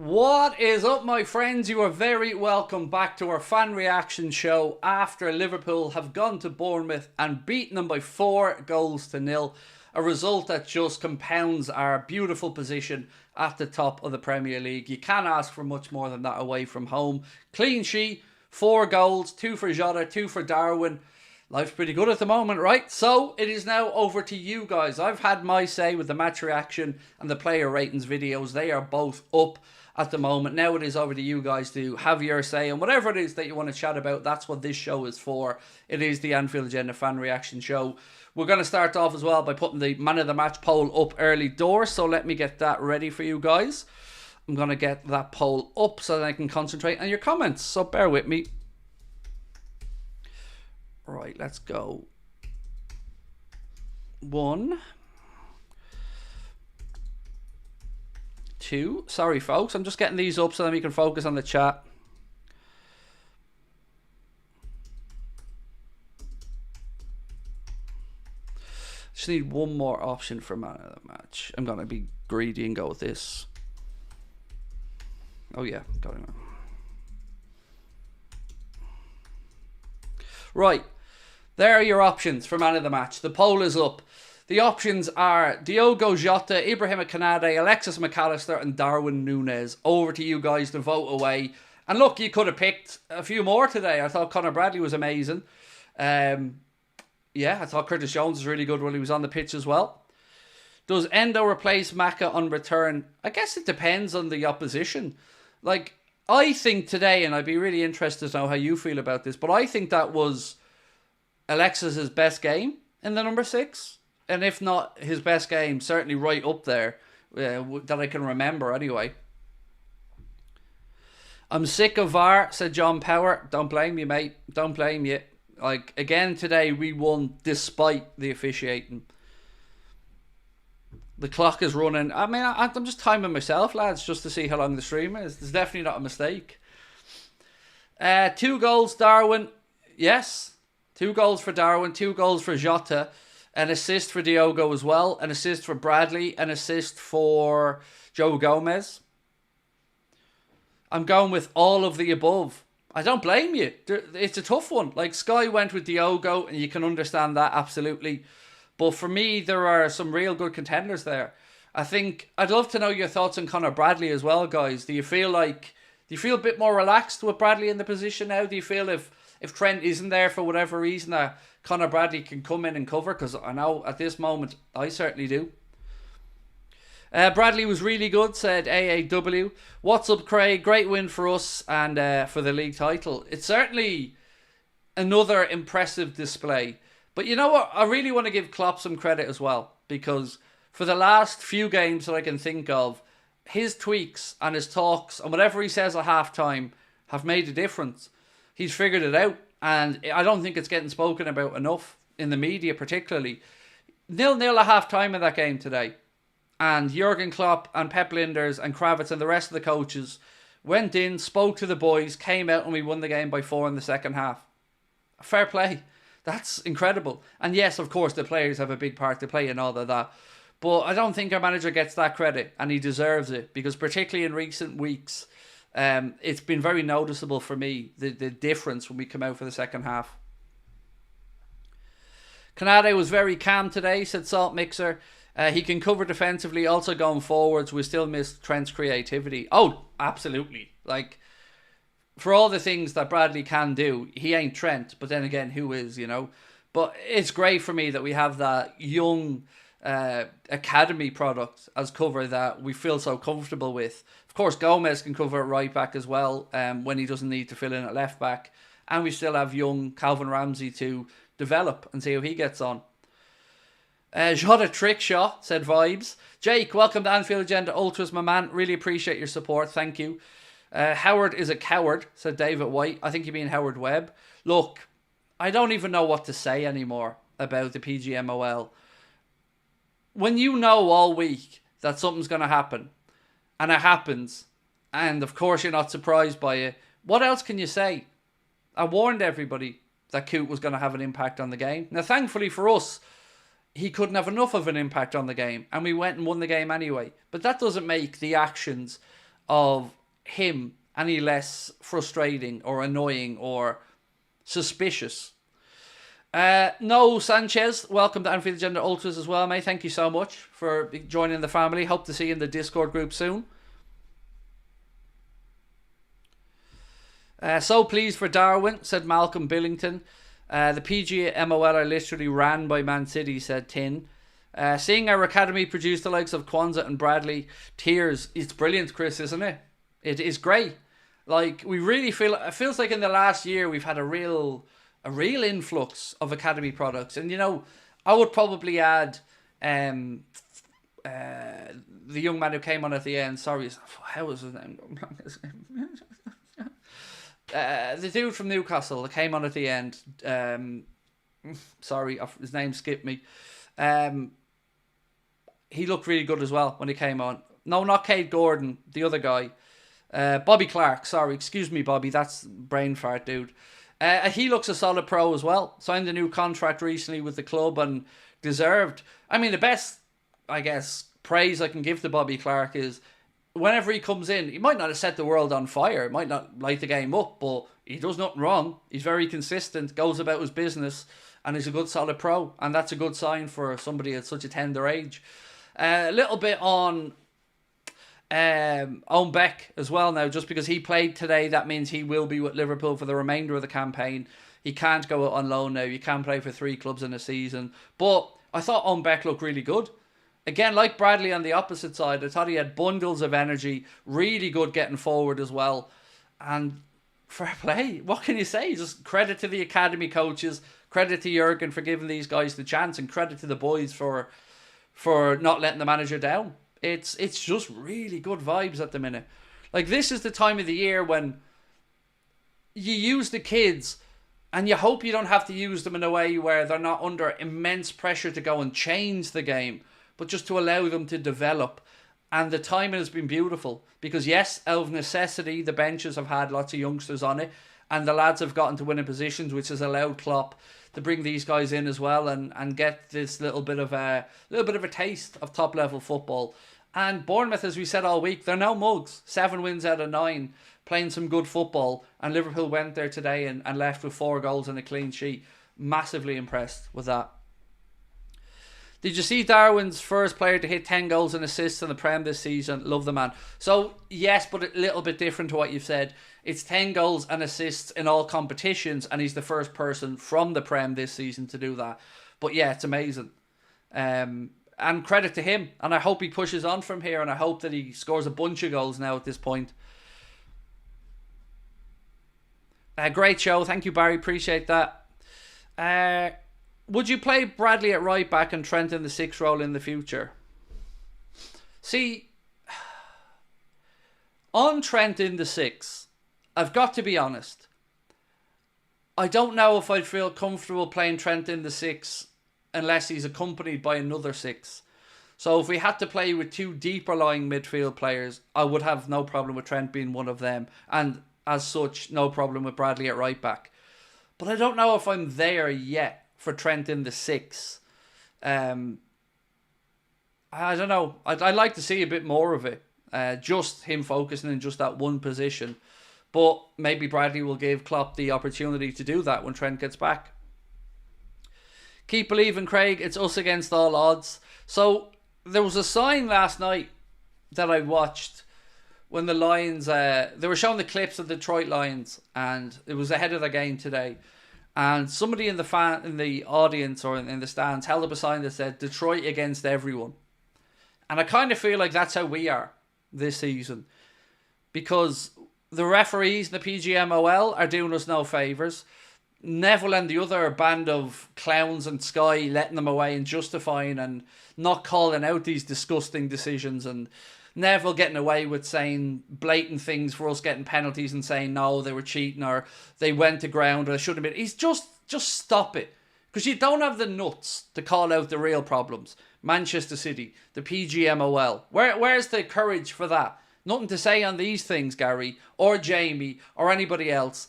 What is up, my friends? You are very welcome back to our fan reaction show after Liverpool have gone to Bournemouth and beaten them by 4-0. A result that just compounds our beautiful position at the top of the Premier League. You can't ask for much more than that away from home. Clean sheet, 4 goals, 2 for Jota, 2 for Darwin. Life's pretty good at the moment, right? So it is now over to you guys. I've had my say with the match reaction and the player ratings videos. They are both up at the moment. Now it is over to you guys to have your say, and whatever it is that you want to chat about, that's what this show is for. It is the Anfield Agenda fan reaction show. We're going to start off as well by putting the man of the match poll up early doors, so let me get that ready for you guys. I'm going to get that poll up so that I can concentrate on your comments, so bear with me. Right, let's go. 1, 2. Sorry, folks. I'm just getting these up so that we can focus on the chat. Just need one more option for man of the match. I'm going to be greedy and go with this. Oh, yeah. Got it. Right. There are your options for man of the match. The poll is up. The options are Diogo Jota, Ibrahima Konate, Alexis McAllister and Darwin Núñez. Over to you guys to vote away. And look, you could have picked a few more today. I thought Conor Bradley was amazing. Yeah, I thought Curtis Jones was really good when he was on the pitch as well. Does Endo replace Maka on return? I guess it depends on the opposition. Like, I think today, and I'd be really interested to know how you feel about this, but I think that was Alexis's best game in the number 6. And if not his best game, certainly right up there that I can remember anyway. I'm sick of VAR, said John Power. Don't blame you, mate. Don't blame you. Like, again today, we won despite the officiating. The clock is running. I mean, I'm just timing myself, lads, just to see how long the stream is. It's definitely not a mistake. 2 goals, Darwin. Yes. 2 goals for Darwin. 2 goals for Jota. An assist for Diogo as well. An assist for Bradley. An assist for Joe Gomez. I'm going with all of the above. I don't blame you. It's a tough one. Like, Sky went with Diogo, and you can understand that, absolutely. But for me, there are some real good contenders there. I think I'd love to know your thoughts on Conor Bradley as well, guys. Do you feel a bit more relaxed with Bradley in the position now? Do you feel if Trent isn't there for whatever reason that Conor Bradley can come in and cover? Because I know at this moment, I certainly do. Bradley was really good, said AAW. What's up, Craig? Great win for us and for the league title. It's certainly another impressive display. But you know what? I really want to give Klopp some credit as well. Because for the last few games that I can think of, his tweaks and his talks and whatever he says at halftime have made a difference. He's figured it out. And I don't think it's getting spoken about enough in the media particularly. 0-0 at half-time in that game today. And Jurgen Klopp and Pep Linders and Kravitz and the rest of the coaches went in, spoke to the boys, came out and we won the game by 4 in the second half. Fair play. That's incredible. And yes, of course, the players have a big part to play in all of that. But I don't think our manager gets that credit, and he deserves it. Because particularly in recent weeks, it's been very noticeable for me, the difference when we come out for the second half. Konate was very calm today, said Salt Mixer. He can cover defensively, also going forwards. We still miss Trent's creativity. Oh, absolutely. Like, for all the things that Bradley can do, he ain't Trent. But then again, who is, you know? But it's great for me that we have that young academy product as cover that we feel so comfortable with. Of course, Gomez can cover at right back as well when he doesn't need to fill in at left back. And we still have young Calvin Ramsey to develop and see how he gets on. Jota trick shot, said Vibes. Jake, welcome to Anfield Agenda Ultras, my man. Really appreciate your support. Thank you. Howard is a coward, said David White. I think you mean Howard Webb. Look, I don't even know what to say anymore about the PGMOL. When you know all week that something's going to happen, and it happens, and of course you're not surprised by it, what else can you say? I warned everybody that Coote was going to have an impact on the game. Now, thankfully for us, he couldn't have enough of an impact on the game, and we went and won the game anyway. But that doesn't make the actions of him any less frustrating or annoying or suspicious. No Sanchez, welcome to Anfield Agenda Ultras as well, mate. Thank you so much for joining the family. Hope to see you in the Discord group soon. So pleased for Darwin, said Malcolm Billington. The PGMOL are literally ran by Man City, said Tin. Seeing our academy produce the likes of Kwanzaa and Bradley, tears. It's brilliant, Chris, isn't it? It is great. Like, we really feel, it feels like in the last year we've had a real influx of academy products. And, you know, I would probably add the young man who came on at the end. Sorry, how was his name? The dude from Newcastle that came on at the end. Sorry, his name skipped me. He looked really good as well when he came on. No, not Cade Gordon, the other guy. Bobby Clark, sorry. Excuse me, Bobby. That's brain fart, dude. He looks a solid pro as well. Signed a new contract recently with the club and deserved. I mean, the best, I guess, praise I can give to Bobby Clark is whenever he comes in, he might not have set the world on fire, might not light the game up, but he does nothing wrong. He's very consistent, goes about his business, and he's a good solid pro. And that's a good sign for somebody at such a tender age. A little bit on Owen Beck as well now. Just because he played today, that means he will be with Liverpool for the remainder of the campaign. He can't go out on loan now. You can't play for 3 clubs in a season. But I thought Owen Beck looked really good. Again, like Bradley on the opposite side, I thought he had bundles of energy, really good getting forward as well. And fair play. What can you say? Just credit to the academy coaches, credit to Jurgen for giving these guys the chance, and credit to the boys for not letting the manager down. It's just really good vibes at the minute. Like, this is the time of the year when you use the kids and you hope you don't have to use them in a way where they're not under immense pressure to go and change the game, but just to allow them to develop. And the timing has been beautiful because, yes, out of necessity, the benches have had lots of youngsters on it, and the lads have gotten to winning positions, which has allowed Klopp to bring these guys in as well and get this little bit of a taste of top level football. And Bournemouth, as we said all week, they're no mugs. 7 wins out of 9, playing some good football. And Liverpool went there today and left with 4 goals and a clean sheet. Massively impressed with that. Did you see Darwin's first player to hit 10 goals and assists in the Prem this season? Love the man. So, yes, but a little bit different to what you've said. It's 10 goals and assists in all competitions, and he's the first person from the Prem this season to do that. But yeah, it's amazing. And credit to him. And I hope he pushes on from here, and I hope that he scores a bunch of goals now at this point. Great show. Thank you, Barry. Appreciate that. Would you play Bradley at right back and Trent in the 6 role in the future? See, on Trent in the 6, I've got to be honest. I don't know if I'd feel comfortable playing Trent in the 6 unless he's accompanied by another 6. So if we had to play with 2 deeper lying midfield players, I would have no problem with Trent being one of them. And as such, no problem with Bradley at right back. But I don't know if I'm there yet for Trent in the 6. I don't know. I'd like to see a bit more of it. Just him focusing in just that one position. But maybe Bradley will give Klopp the opportunity to do that when Trent gets back. Keep believing, Craig. It's us against all odds. So there was a sign last night that I watched when the Lions, they were showing the clips of the Detroit Lions, and it was ahead of the game today. And somebody in the audience or in the stands held up a sign that said Detroit against everyone. And I kind of feel like that's how we are this season. Because the referees in the PGMOL are doing us no favours. Neville and the other band of clowns and Sky letting them away and justifying and not calling out these disgusting decisions, and Neville getting away with saying blatant things for us getting penalties and saying no, they were cheating or they went to ground or they shouldn't have been. He's just stop it. Because you don't have the nuts to call out the real problems. Manchester City, the PGMOL. Where's the courage for that? Nothing to say on these things, Gary, or Jamie, or anybody else.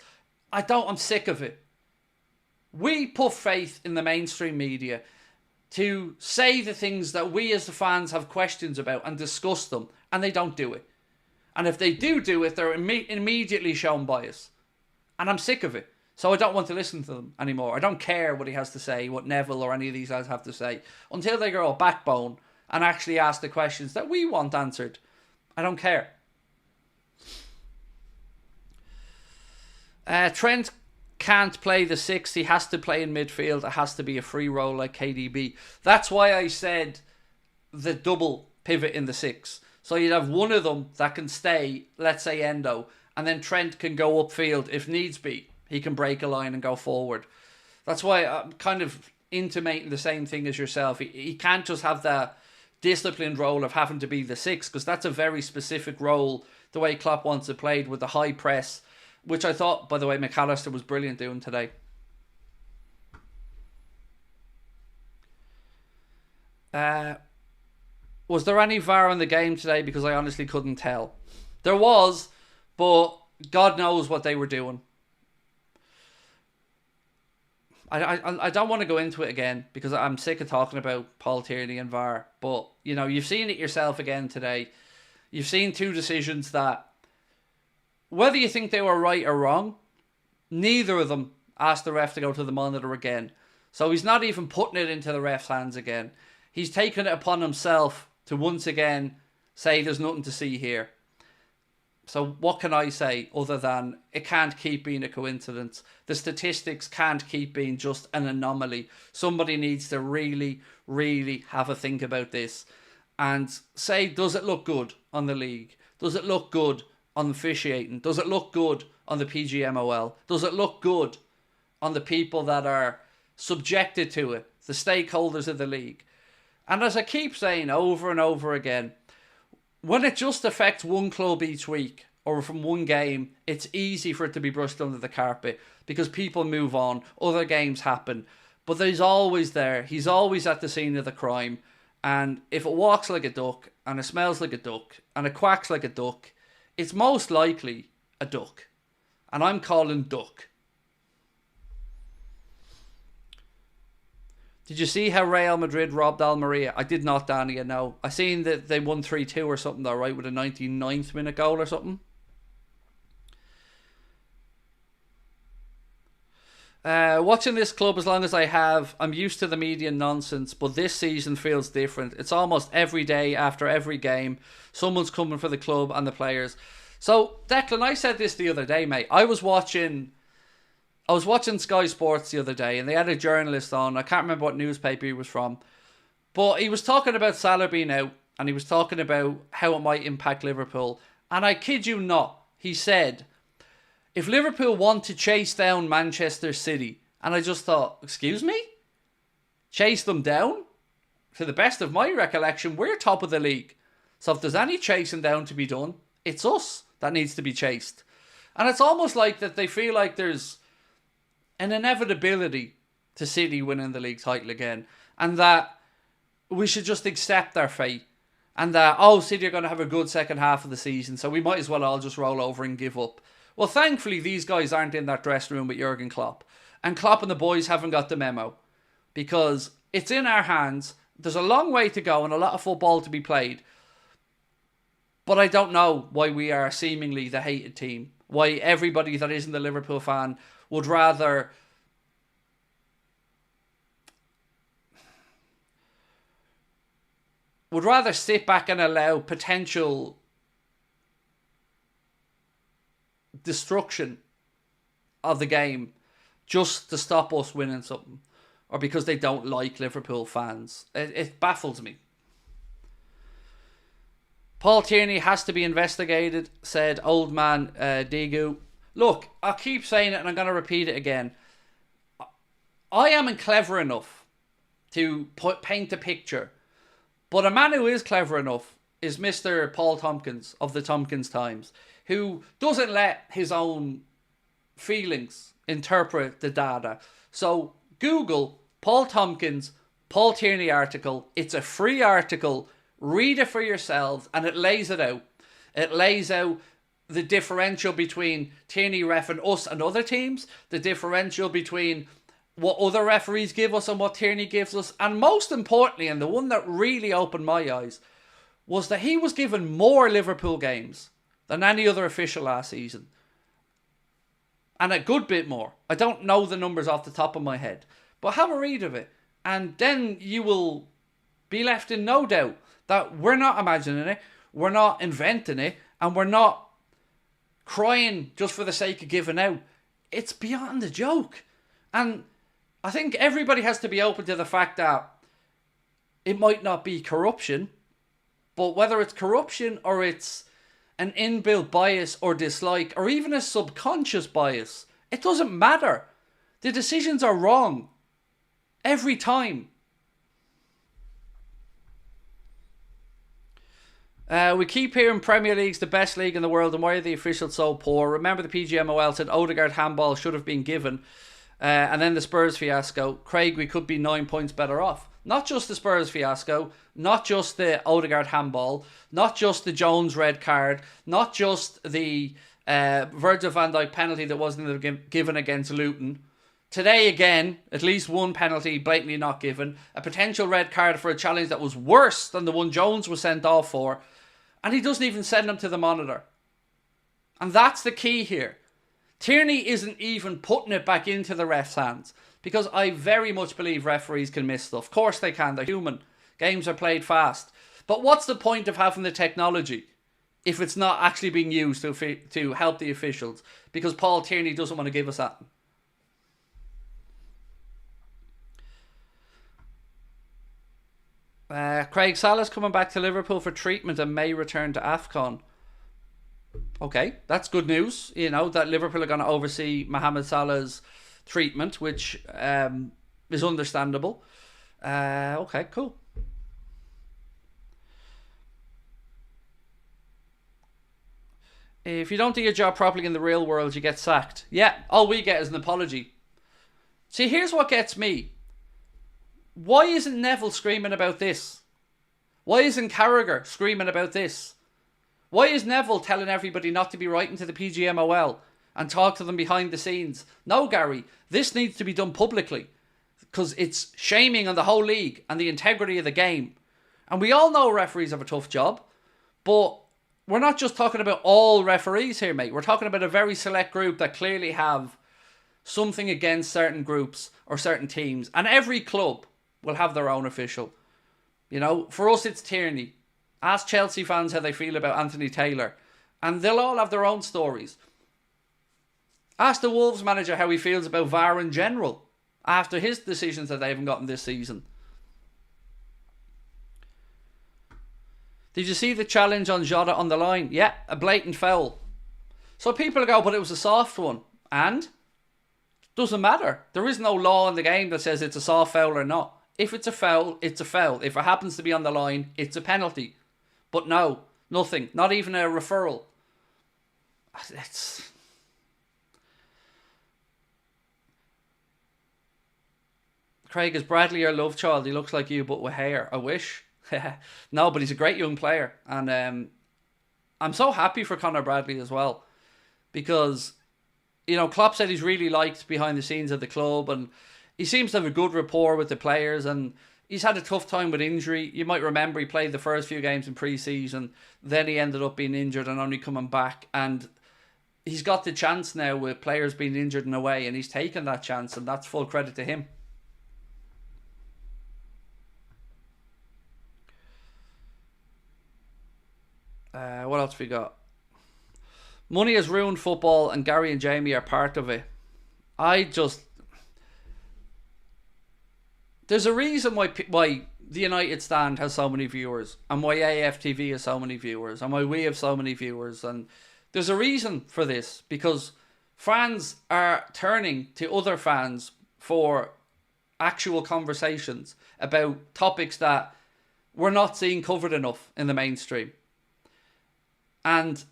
I'm sick of it. We put faith in the mainstream media to say the things that we as the fans have questions about and discuss them, and they don't do it. And if they do it, they're immediately shown bias. And I'm sick of it. So I don't want to listen to them anymore. I don't care what he has to say, what Neville or any of these guys have to say, until they grow a backbone and actually ask the questions that we want answered. I don't care. Trent can't play the 6. He has to play in midfield. It has to be a free role like KDB. That's why I said the double pivot in the 6. So you'd have one of them that can stay, let's say Endo, and then Trent can go upfield if needs be. He can break a line and go forward. That's why I'm kind of intimating the same thing as yourself. He can't just have that disciplined role of having to be the 6, because that's a very specific role, the way Klopp wants it played, with the high press, which I thought, by the way, McAllister was brilliant doing today. Was there any VAR on the game today? Because I honestly couldn't tell. There was, but God knows what they were doing. I don't want to go into it again because I'm sick of talking about Paul Tierney and VAR. But, you know, you've seen it yourself again today. You've seen two decisions that, whether you think they were right or wrong, neither of them asked the ref to go to the monitor again. So he's not even putting it into the ref's hands again. He's taken it upon himself to once again say there's nothing to see here. So what can I say other than it can't keep being a coincidence? The statistics can't keep being just an anomaly. Somebody needs to really, really have a think about this and say, does it look good on the league? Does it look good on the officiating? Does it look good on the PGMOL? Does it look good on the people that are subjected to it, the stakeholders of the league? And as I keep saying over and over again, when it just affects one club each week or from one game, it's easy for it to be brushed under the carpet because people move on, other games happen. But he's always there. He's always at the scene of the crime. And if it walks like a duck and it smells like a duck and it quacks like a duck, it's most likely a duck. And I'm calling duck. Did you see how Real Madrid robbed Almeria? I did not, Danny, no. I seen that they won 3-2 or something though, right? With a 99th minute goal or something. Watching this club as long as I have, I'm used to the media nonsense, but this season feels different. It's almost every day after every game, someone's coming for the club and the players. So, Declan, I said this the other day, mate. I was watching Sky Sports the other day and they had a journalist on. I can't remember what newspaper he was from. But he was talking about Salah being out and he was talking about how it might impact Liverpool. And I kid you not, he said, if Liverpool want to chase down Manchester City, and I just thought, excuse me? Chase them down? To the best of my recollection, we're top of the league. So if there's any chasing down to be done, it's us that needs to be chased. And it's almost like that they feel like there's an inevitability to City winning the league title again, and that we should just accept their fate, and that, City are going to have a good second half of the season, so we might as well all just roll over and give up. Well, thankfully, these guys aren't in that dressing room with Jurgen Klopp, and Klopp and the boys haven't got the memo, because it's in our hands. There's a long way to go and a lot of football to be played, but I don't know why we are seemingly the hated team, why everybody that isn't a Liverpool fan would rather sit back and allow potential destruction of the game just to stop us winning something, or because they don't like Liverpool fans. It baffles me. Paul Tierney has to be investigated, said old man Digu. Look, I'll keep saying it and I'm going to repeat it again. I am clever enough to paint a picture, but a man who is clever enough is Mr. Paul Tompkins of the Tompkins Times, who doesn't let his own feelings interpret the data. So Google Paul Tompkins, Paul Tierney article. It's a free article. Read it for yourselves and it lays it out. It lays out the differential between Tierney reffing us and other teams, the differential between what other referees give us and what Tierney gives us, and most importantly, and the one that really opened my eyes, was that he was given more Liverpool games than any other official last season. And a good bit more. I don't know the numbers off the top of my head, but have a read of it. And then you will be left in no doubt that we're not imagining it, we're not inventing it, and we're not crying just for the sake of giving out. It's beyond a joke. And I think everybody has to be open to the fact that it might not be corruption, but whether it's corruption or it's an inbuilt bias or dislike or even a subconscious bias, it doesn't matter. The decisions are wrong every time. We keep hearing Premier League's the best league in the world and why are the officials so poor? Remember the PGMOL said Odegaard handball should have been given. And then the Spurs fiasco. Craig, we could be 9 points better off. Not just the Spurs fiasco, not just the Odegaard handball, not just the Jones red card, not just the Virgil van Dijk penalty that wasn't given against Luton. Today again, at least one penalty blatantly not given. A potential red card for a challenge that was worse than the one Jones was sent off for. And he doesn't even send them to the monitor. And that's the key here. Tierney isn't even putting it back into the ref's hands. Because I very much believe referees can miss stuff. Of course they can. They're human. Games are played fast. But what's the point of having the technology if it's not actually being used to help the officials? Because Paul Tierney doesn't want to give us that. Craig Salah's coming back to Liverpool for treatment and may return to AFCON. Okay, that's good news. You know, that Liverpool are going to oversee Mohamed Salah's treatment, which is understandable. Okay, cool. If you don't do your job properly in the real world, you get sacked. Yeah, all we get is an apology. See, here's what gets me. Why isn't Neville screaming about this? Why isn't Carragher screaming about this? Why is Neville telling everybody not to be writing to the PGMOL and talk to them behind the scenes? No, Gary, this needs to be done publicly because it's shaming on the whole league and the integrity of the game. And we all know referees have a tough job, but we're not just talking about all referees here, mate. We're talking about a very select group that clearly have something against certain groups or certain teams. And every club will have their own official. You know, for us it's Tierney. Ask Chelsea fans how they feel about Anthony Taylor. And they'll all have their own stories. Ask the Wolves manager how he feels about VAR in general after his decisions that they haven't gotten this season. Did you see the challenge on Jota on the line? Yeah, a blatant foul. So people go, but it was a soft one. And? Doesn't matter. There is no law in the game that says it's a soft foul or not. If it's a foul, it's a foul. If it happens to be on the line, it's a penalty. But no, nothing. Not even a referral. It's... Craig, is Bradley your love child? He looks like you, but with hair. I wish. No, but he's a great young player. And I'm so happy for Conor Bradley as well. Because, you know, Klopp said he's really liked behind the scenes at the club. And he seems to have a good rapport with the players. And he's had a tough time with injury. You might remember he played the first few games in pre-season. Then he ended up being injured and only coming back. And he's got the chance now with players being injured in a way. And he's taken that chance. And that's full credit to him. What else we got? Money has ruined football and Gary and Jamie are part of it. There's a reason why the United Stand has so many viewers and why AFTV has so many viewers and why we have so many viewers. And there's a reason for this because fans are turning to other fans for actual conversations about topics that we're not seeing covered enough in the mainstream. And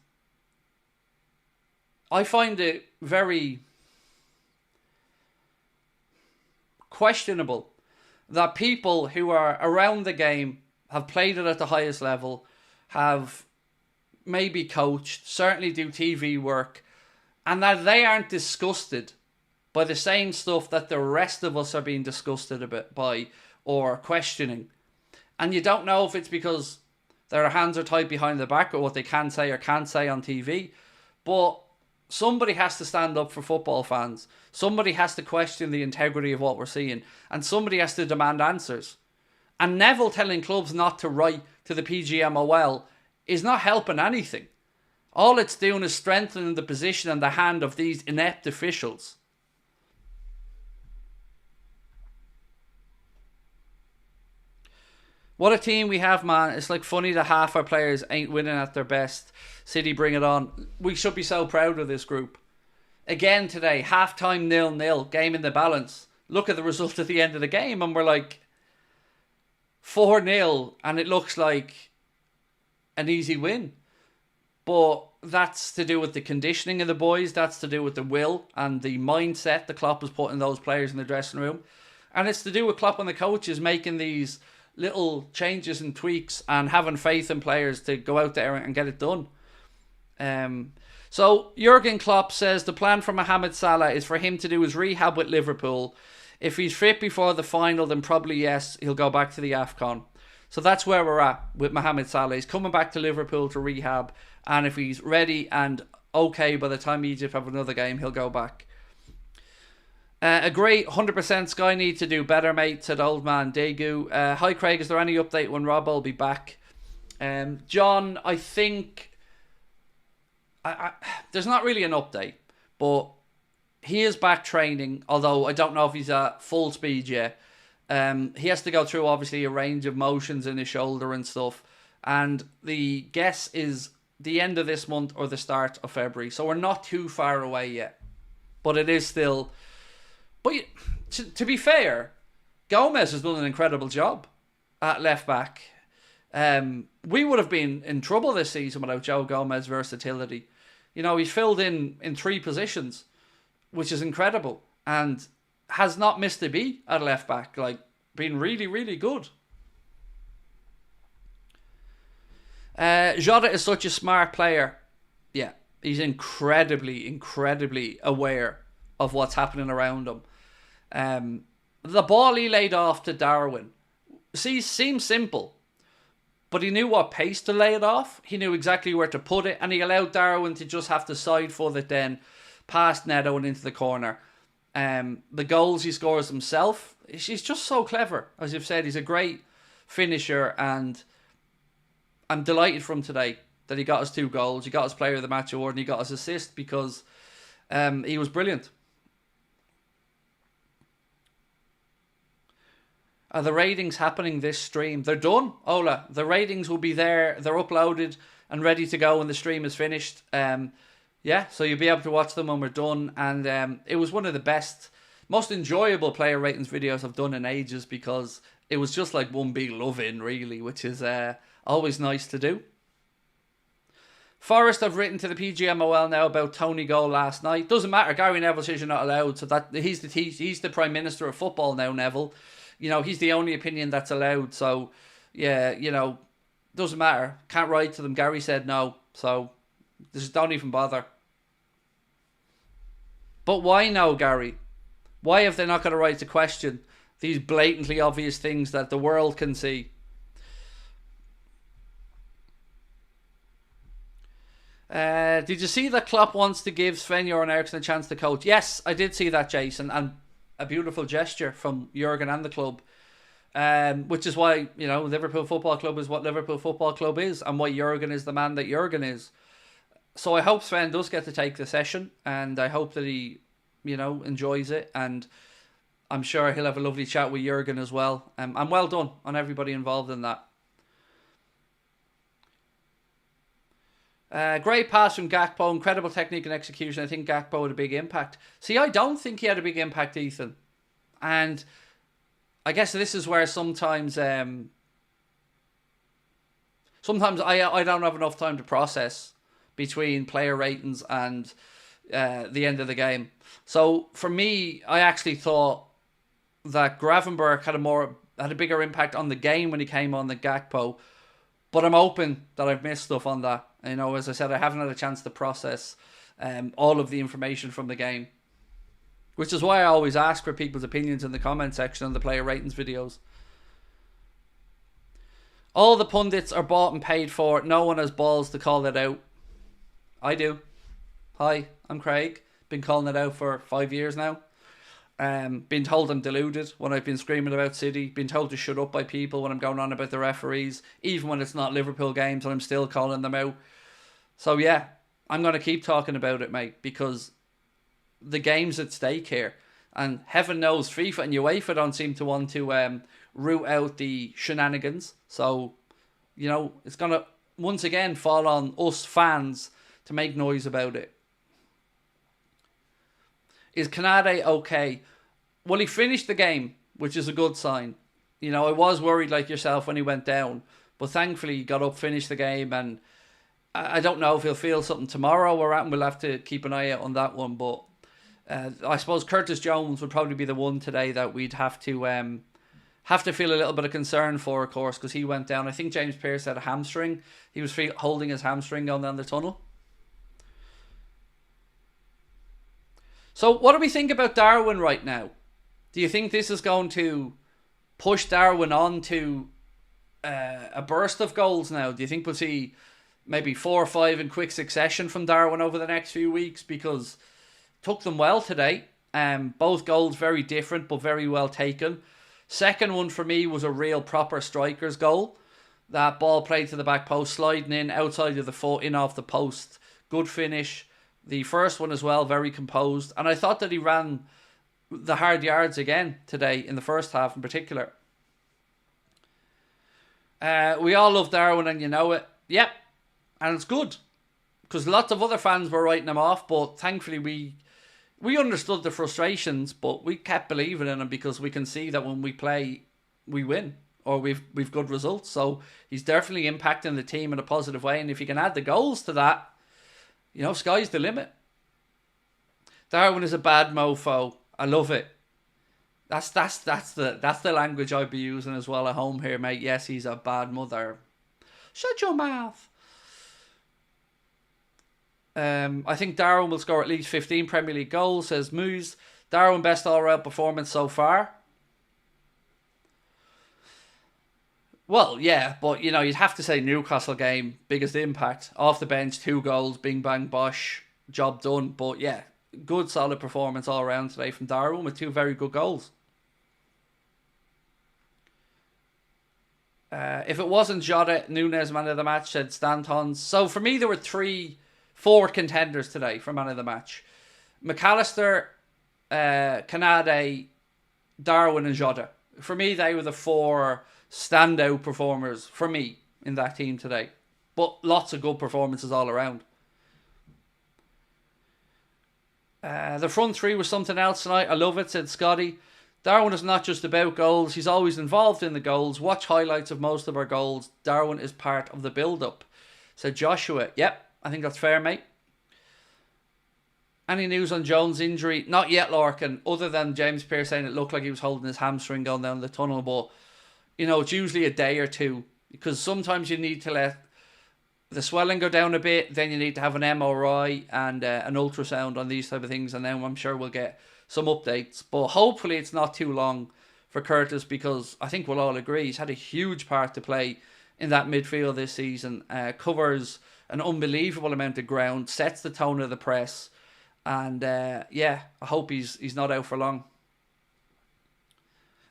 I find it very questionable that people who are around the game, have played it at the highest level, have maybe coached, certainly do TV work, and that they aren't disgusted by the same stuff that the rest of us are being disgusted a bit by or questioning. And you don't know if it's because Their hands are tied behind the back or what they can say or can't say on TV. But somebody has to stand up for football fans. Somebody has to question the integrity of what we're seeing. And somebody has to demand answers. And Neville telling clubs not to write to the PGMOL is not helping anything. All it's doing is strengthening the position and the hand of these inept officials. What a team we have, man. It's like funny that half our players ain't winning at their best. City, bring it on. We should be so proud of this group. Again today, half-time 0-0, game in the balance. Look at the result at the end of the game and we're like 4-0 and it looks like an easy win. But that's to do with the conditioning of the boys. That's to do with the will and the mindset the Klopp has put in those players in the dressing room. And it's to do with Klopp and the coaches making these little changes and tweaks and having faith in players to go out there and get it done. So Jurgen Klopp says the plan for Mohamed Salah is for him to do his rehab with Liverpool. If he's fit before the final, then probably yes, he'll go back to the AFCON. So that's where we're at with Mohamed Salah. He's coming back to Liverpool to rehab, and if he's ready and okay by the time Egypt have another game, he'll go back. Agree, 100% Sky need to do better, mate, said old man Daegu. Hi Craig, is there any update when Rob will be back? John, I think there's not really an update, but he is back training, although I don't know if he's at full speed yet. He has to go through obviously a range of motions in his shoulder and stuff, and the guess is the end of this month or the start of February, so we're not too far away yet, but it is still. But to be fair, Gomez has done an incredible job at left back. We would have been in trouble this season without Joe Gomez's versatility. You know, he's filled in 3 positions, which is incredible, and has not missed a beat at left back. Like, been really, really good. Jota is such a smart player. Yeah, he's incredibly, incredibly aware of what's happening around him. The ball he laid off to Darwin seems simple, but he knew what pace to lay it off. He knew exactly where to put it, and he allowed Darwin to just have to side foot it then past Neto and into the corner. The goals he scores himself, he's just so clever. As you've said, he's a great finisher, and I'm delighted for him today that he got his 2 goals. He got his player of the match award and he got his assist because he was brilliant. Are the ratings happening this stream? They're done, Ola. The ratings will be there. They're uploaded and ready to go when the stream is finished. Yeah, so you'll be able to watch them when we're done. And it was one of the best, most enjoyable player ratings videos I've done in ages because it was just like one big love-in, really, which is always nice to do. Forrest have written to the PGMOL now about Tony goal last night. Doesn't matter. Gary Neville says you're not allowed. So that he's the Prime Minister of Football now, Neville. You know, he's the only opinion that's allowed. So, yeah, you know, doesn't matter. Can't write to them. Gary said no. So, just don't even bother. But why no, Gary? Why have they not got a right to question these blatantly obvious things that the world can see? Did you see that Klopp wants to give Sven-Göran Eriksson a chance to coach? Yes, I did see that, Jason. And a beautiful gesture from Jurgen and the club, which is why, you know, Liverpool Football Club is what Liverpool Football Club is, and why Jurgen is the man that Jurgen is. So I hope Sven does get to take the session, and I hope that he, you know, enjoys it, and I'm sure he'll have a lovely chat with Jurgen as well. And well done on everybody involved in that. Great pass from Gakpo, incredible technique and execution. I think Gakpo had a big impact. See, I don't think he had a big impact, Ethan. And I guess this is where sometimes I don't have enough time to process between player ratings and the end of the game. So for me, I actually thought that Gravenberch had a bigger impact on the game when he came on than Gakpo. But I'm open that I've missed stuff on that. You know, as I said, I haven't had a chance to process all of the information from the game. Which is why I always ask for people's opinions in the comment section on the player ratings videos. All the pundits are bought and paid for. No one has balls to call it out. I do. Hi, I'm Craig. Been calling it out for 5 years now. Been told I'm deluded when I've been screaming about City. Been told to shut up by people when I'm going on about the referees. Even when it's not Liverpool games and I'm still calling them out. So yeah, I'm going to keep talking about it, mate. Because the game's at stake here. And heaven knows FIFA and UEFA don't seem to want to root out the shenanigans. So, it's going to once again fall on us fans to make noise about it. Is Kanade okay? Well, he finished the game, which is a good sign. I was worried like yourself when he went down. But thankfully he got up, finished the game. And I don't know if he'll feel something tomorrow or at, and we'll have to keep an eye out on that one. But I suppose Curtis Jones would probably be the one today that we'd have to feel a little bit of concern for, of course, because he went down. I think James Pearce had a hamstring. He was holding his hamstring going down the tunnel. So what do we think about Darwin right now? Do you think this is going to push Darwin on to a burst of goals now? Do you think we'll see maybe 4 or 5 in quick succession from Darwin over the next few weeks? Because it took them well today. Both goals very different but very well taken. Second one for me was a real proper striker's goal. That ball played to the back post, sliding in outside of the foot, in off the post. Good finish. The first one as well, very composed. And I thought that he ran the hard yards again today, in the first half in particular. We all love Darwin and you know it. Yep. And it's good. Because lots of other fans were writing him off. But thankfully we understood the frustrations. But we kept believing in him because we can see that when we play, we win. Or we've good results. So he's definitely impacting the team in a positive way. And if you can add the goals to that, sky's the limit. Darwin is a bad mofo. I love it. That's the language I'd be using as well at home here, mate. Yes, he's a bad mother. Shut your mouth. I think Darwin will score at least 15 Premier League goals, says Moose. Darwin best all-round performance so far. Well, yeah, but you'd have to say Newcastle game, biggest impact. Off the bench, 2 goals, bing bang bosh, job done. But yeah, good solid performance all around today from Darwin with 2 very good goals. If it wasn't Jota, Núñez man of the match, said Stantons. So for me, there were 3 forward contenders today for man of the match. McAllister, Kanade, Darwin and Jota. For me, they were the 4 standout performers for me in that team today. But lots of good performances all around. The front 3 was something else tonight. I love it, said Scotty. Darwin is not just about goals. He's always involved in the goals. Watch highlights of most of our goals. Darwin is part of the build-up, said Joshua. Yep, I think that's fair, mate. Any news on Jones' injury? Not yet, Lorcan. Other than James Pearce saying it looked like he was holding his hamstring going down the tunnel. But, it's usually a day or 2. Because sometimes you need to let the swelling go down a bit. Then you need to have an MRI and an ultrasound on these type of things. And then I'm sure we'll get some updates. But hopefully it's not too long for Curtis. Because I think we'll all agree he's had a huge part to play in that midfield this season. Covers an unbelievable amount of ground. Sets the tone of the press. And I hope he's not out for long.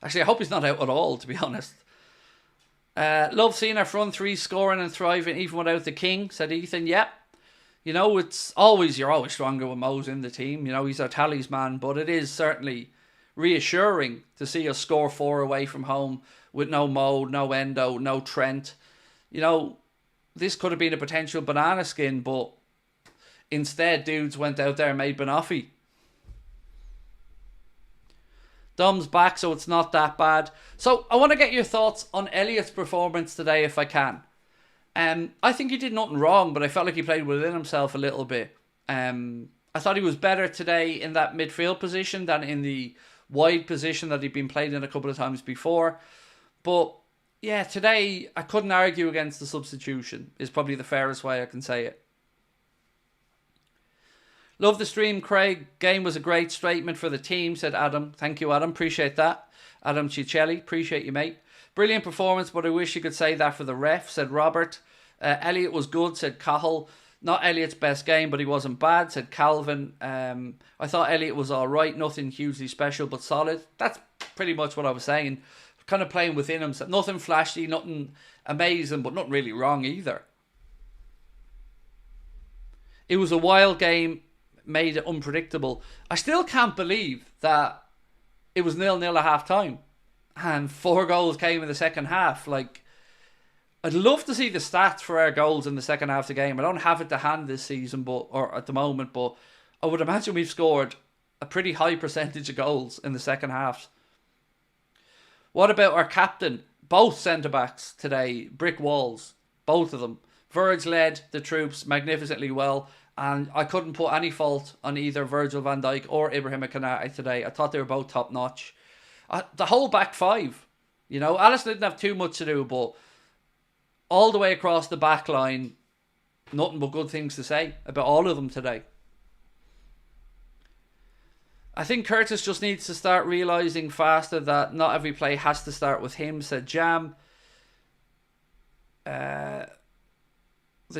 Actually, I hope he's not out at all, to be honest. Love seeing our front 3 scoring and thriving even without the king, said Ethan. Yep. You're always stronger with Mo's in the team. He's our talisman, but it is certainly reassuring to see us score 4 away from home with no Mo, no Endo, no Trent. This could have been a potential banana skin, but instead dudes went out there and made Banoffee. Dom's back, so it's not that bad. So I want to get your thoughts on Elliott's performance today if I can. I think he did nothing wrong, but I felt like he played within himself a little bit. I thought he was better today in that midfield position than in the wide position that he'd been played in a couple of times before. But yeah, today I couldn't argue against the substitution, is probably the fairest way I can say it. Love the stream, Craig. Game was a great statement for the team, said Adam. Thank you, Adam. Appreciate that. Adam Ciccelli. Appreciate you, mate. Brilliant performance, but I wish you could say that for the ref, said Robert. Elliot was good, said Cahill. Not Elliot's best game, but he wasn't bad, said Calvin. I thought Elliot was alright, nothing hugely special, but solid. That's pretty much what I was saying. Kind of playing within himself. Nothing flashy, nothing amazing, but not really wrong either. It was a wild game, made it unpredictable. I still can't believe that it was 0-0 at half time. And 4 goals came in the second half. Like, I'd love to see the stats for our goals in the second half of the game. I don't have it to hand this season, or at the moment, but I would imagine we've scored a pretty high percentage of goals in the second half. What about our captain? Both centre-backs today, brick walls. Both of them. Virg led the troops magnificently well, and I couldn't put any fault on either Virgil van Dijk or Ibrahim Konate today. I thought they were both top-notch. The whole back five, Alisson didn't have too much to do, but all the way across the back line, nothing but good things to say about all of them today. I think Curtis just needs to start realising faster that not every play has to start with him, said Jam. The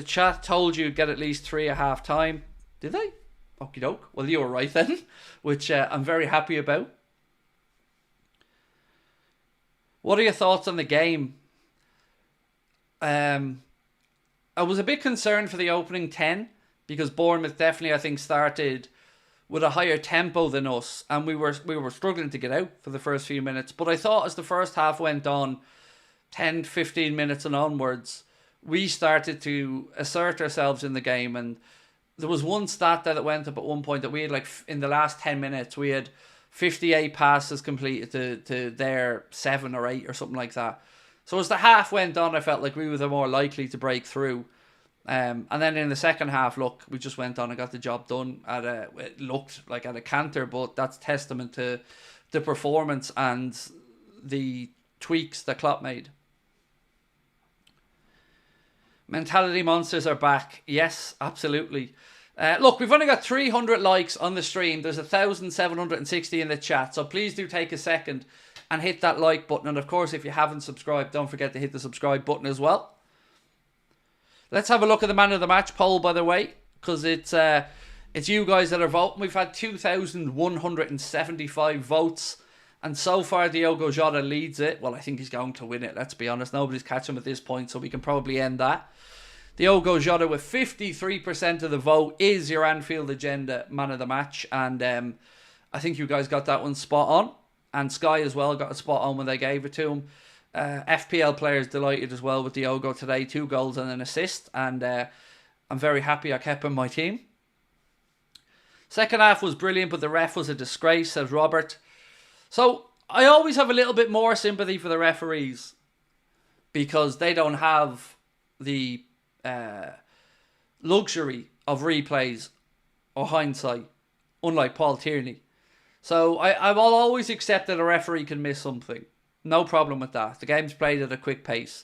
chat told you you'd get at least 3 at half time. Did they? Okie doke. Well, you were right then, which I'm very happy about. What are your thoughts on the game? I was a bit concerned for the opening 10 because Bournemouth definitely, I think, started with a higher tempo than us, and we were struggling to get out for the first few minutes. But I thought as the first half went on, 10, 15 minutes and onwards, we started to assert ourselves in the game. And there was one stat that went up at one point that we had, like, in the last 10 minutes, we had 58 passes completed to their 7 or 8 or something like that. So as the half went on, I felt like we were the more likely to break through. And then in the second half, look, we just went on and got the job done. It looked like at a canter, but that's testament to the performance and the tweaks that Klopp made. Mentality monsters are back. Yes, absolutely. Look, we've only got 300 likes on the stream. There's 1,760 in the chat. So please do take a second and hit that like button. And of course, if you haven't subscribed, don't forget to hit the subscribe button as well. Let's have a look at the man of the match poll, by the way, because it's you guys that are voting. We've had 2,175 votes, and so far Diogo Jota leads it. Well, I think he's going to win it, let's be honest. Nobody's catching him at this point, so we can probably end that. Diogo Jota with 53% of the vote is your Anfield Agenda man of the match, and I think you guys got that one spot on, and Sky as well got a spot on when they gave it to him. FPL players delighted as well with Diogo today, 2 goals and an assist, and I'm very happy I kept him in my team. Second half was brilliant, but the ref was a disgrace, says Robert. So I always have a little bit more sympathy for the referees because they don't have the luxury of replays or hindsight, unlike Paul Tierney. So I will always accept that a referee can miss something. No problem with that. The game's played at a quick pace.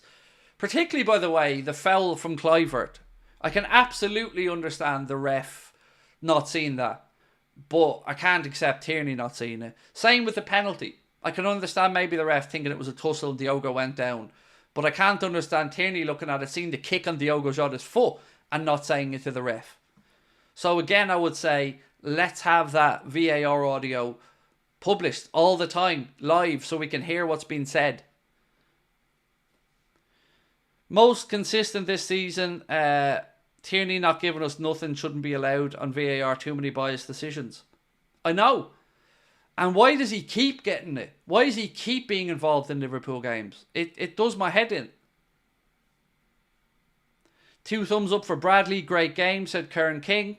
Particularly, by the way, the foul from Kluivert. I can absolutely understand the ref not seeing that. But I can't accept Tierney not seeing it. Same with the penalty. I can understand maybe the ref thinking it was a tussle and Diogo went down. But I can't understand Tierney looking at it, seeing the kick on Diogo Jota's foot and not saying it to the ref. So again, I would say, let's have that VAR audio published all the time, live, so we can hear what's being said. Most consistent this season, Tierney not giving us nothing shouldn't be allowed on VAR, too many biased decisions. I know. And why does he keep getting it? Why does he keep being involved in Liverpool games? It does my head in. 2 thumbs up for Bradley, great game, said Karen King.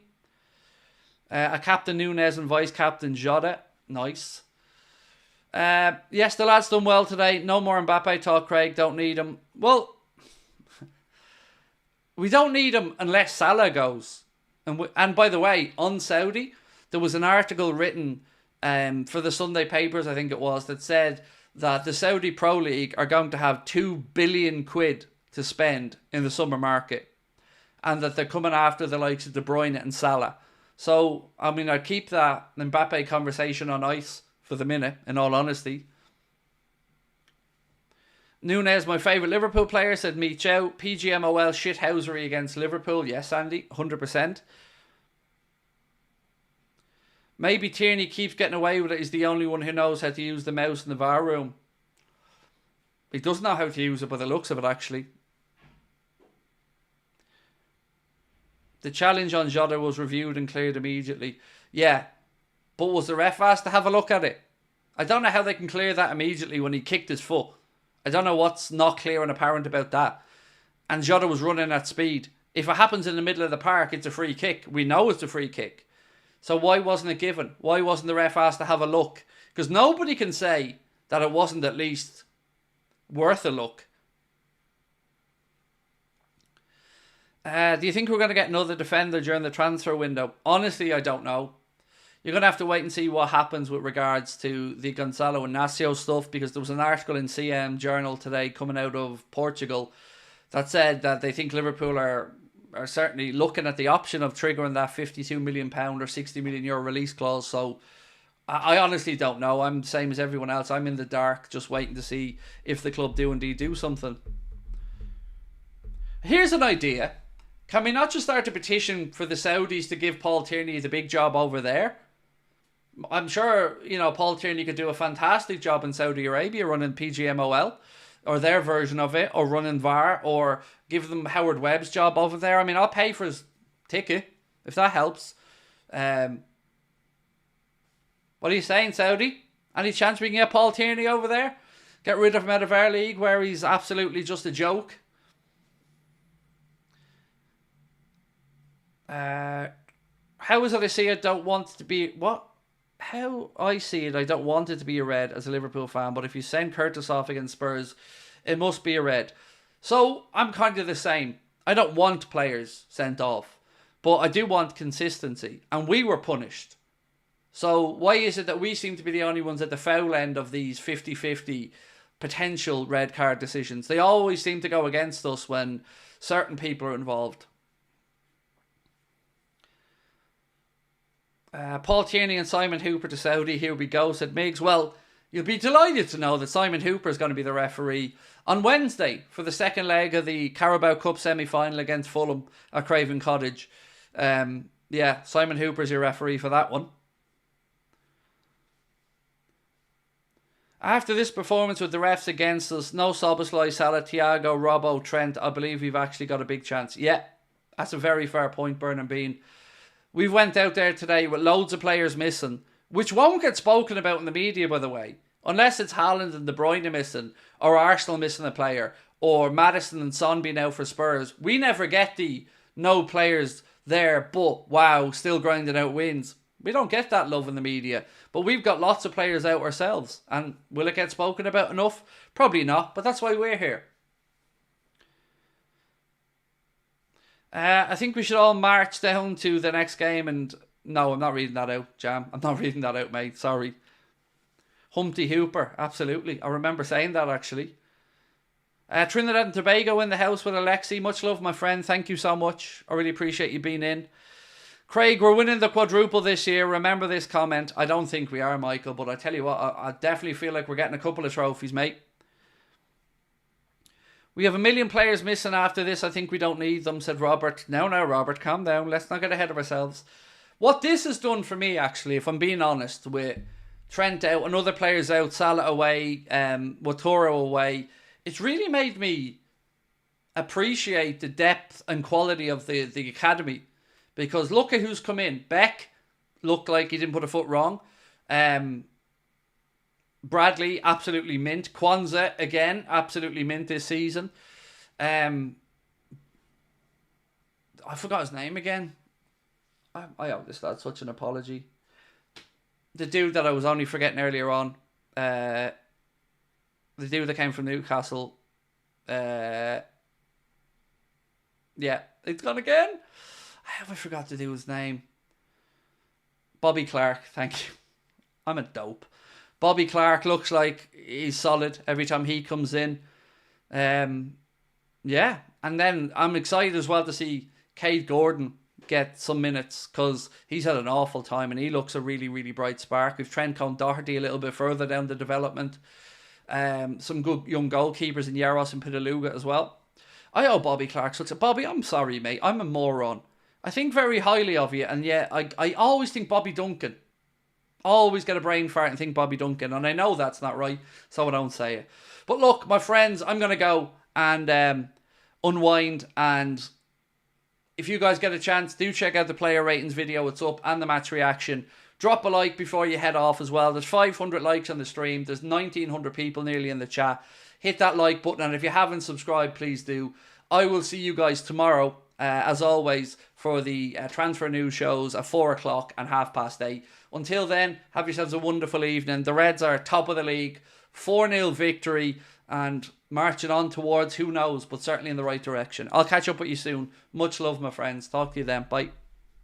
A Captain Nunez and Vice Captain Jota. Nice. Yes, the lad's done well today. No more Mbappe talk, Craig. Don't need him. Well, we don't need him unless Salah goes. And by the way, on Saudi, there was an article written for the Sunday papers, I think it was, that said that the Saudi Pro League are going to have 2 billion quid to spend in the summer market. And that they're coming after the likes of De Bruyne and Salah. So, I mean, I'd keep that Mbappe conversation on ice for the minute, in all honesty. Nunez, my favourite Liverpool player, said me Chow. PGMOL shithousery against Liverpool. Yes, Andy, 100%. Maybe Tierney keeps getting away with it. He's the only one who knows how to use the mouse in the VAR room. He does know how to use it by the looks of it, actually. The challenge on Jota was reviewed and cleared immediately. Yeah, but was the ref asked to have a look at it? I don't know how they can clear that immediately when he kicked his foot. I don't know what's not clear and apparent about that. And Jota was running at speed. If it happens in the middle of the park, it's a free kick. We know it's a free kick. So why wasn't it given? Why wasn't the ref asked to have a look? Because nobody can say that it wasn't at least worth a look. Do you think we're going to get another defender during the transfer window? Honestly, I don't know. You're going to have to wait and see what happens with regards to the Gonzalo Inacio stuff, because there was an article in CM Journal today coming out of Portugal that said that they think Liverpool are certainly looking at the option of triggering that £52 million or €60 million release clause. So I honestly don't know. I'm the same as everyone else. I'm in the dark, just waiting to see if the club do indeed do something. Here's an idea. Can we not just start a petition for the Saudis to give Paul Tierney the big job over there? I'm sure, Paul Tierney could do a fantastic job in Saudi Arabia running PGMOL or their version of it, or running VAR, or give them Howard Webb's job over there. I mean, I'll pay for his ticket if that helps. What are you saying, Saudi? Any chance we can get Paul Tierney over there? Get rid of him out of our league where he's absolutely just a joke? How is it I see it don't want to be... What? How I see it, I don't want it to be a red as a Liverpool fan, but if you send Curtis off against Spurs, it must be a red. So I'm kind of the same. I don't want players sent off, but I do want consistency, and we were punished. So why is it that we seem to be the only ones at the foul end of these 50-50 potential red card decisions? They always seem to go against us when certain people are involved. Paul Tierney and Simon Hooper to Saudi, here we go, said Miggs. Well, you'll be delighted to know that Simon Hooper is going to be the referee on Wednesday for the second leg of the Carabao Cup semi-final against Fulham at Craven Cottage. Yeah, Simon Hooper is your referee for that one. After this performance with the refs against us, no Szoboszlai, Salah, Thiago, Robbo, Trent, I believe we've actually got a big chance. Yeah, that's a very fair point, Burnham Bean. We went out there today with loads of players missing, which won't get spoken about in the media, by the way. Unless it's Haaland and De Bruyne missing, or Arsenal missing a player, or Maddison and Son being out for Spurs. We never get the no players there, but wow, still grinding out wins. We don't get that love in the media. But we've got lots of players out ourselves. And will it get spoken about enough? Probably not, but that's why we're here. I think we should all march down to the next game and... No, I'm not reading that out, Jam. I'm not reading that out, mate. Sorry. Humpty Hooper, absolutely. I remember saying that, actually. Trinidad and Tobago in the house with Alexi. Much love, my friend. Thank you so much. I really appreciate you being in. Craig, we're winning the quadruple this year. Remember this comment. I don't think we are, Michael, but I tell you what, I definitely feel like we're getting a couple of trophies, mate. We have 1 million players missing after this. I think we don't need them, said Robert. No, Robert, calm down. Let's not get ahead of ourselves. What this has done for me, actually, if I'm being honest, with Trent out and other players out, Salah away, Watoro away, it's really made me appreciate the depth and quality of the academy. Because look at who's come in. Beck looked like he didn't put a foot wrong. Bradley, absolutely mint. Kwanzaa, again, absolutely mint this season. I forgot his name again. I owe this lad such an apology. The dude that I was only forgetting earlier on. The dude that came from Newcastle. Yeah, it's gone again. I forgot to do his name. Bobby Clark, thank you. I'm a dope. Bobby Clark looks like he's solid every time he comes in. Yeah, and then I'm excited as well to see Cade Gordon get some minutes because he's had an awful time and he looks a really, really bright spark. We've Trent Doherty a little bit further down the development. Some good young goalkeepers in Yaros and Pitaluga as well. I owe Bobby Clark such a... Bobby, I'm sorry, mate. I'm a moron. I think very highly of you, and yet I always think Bobby Duncan. Always get a brain fart and think Bobby Duncan, and I know that's not right, so I don't say it. But look, my friends, I'm going to go and unwind, and if you guys get a chance, do check out the player ratings video. It's up, and the match reaction. Drop a like before you head off as well. There's 500 likes on the stream. There's 1,900 people nearly in the chat. Hit that like button, and if you haven't subscribed, please do. I will see you guys tomorrow, as always, for the transfer news shows at 4 o'clock and 8:30. Until then, have yourselves a wonderful evening. The Reds are top of the league, 4-0 victory, and marching on towards who knows, but certainly in the right direction. I'll catch up with you soon. Much love, my friends. Talk to you then. Bye.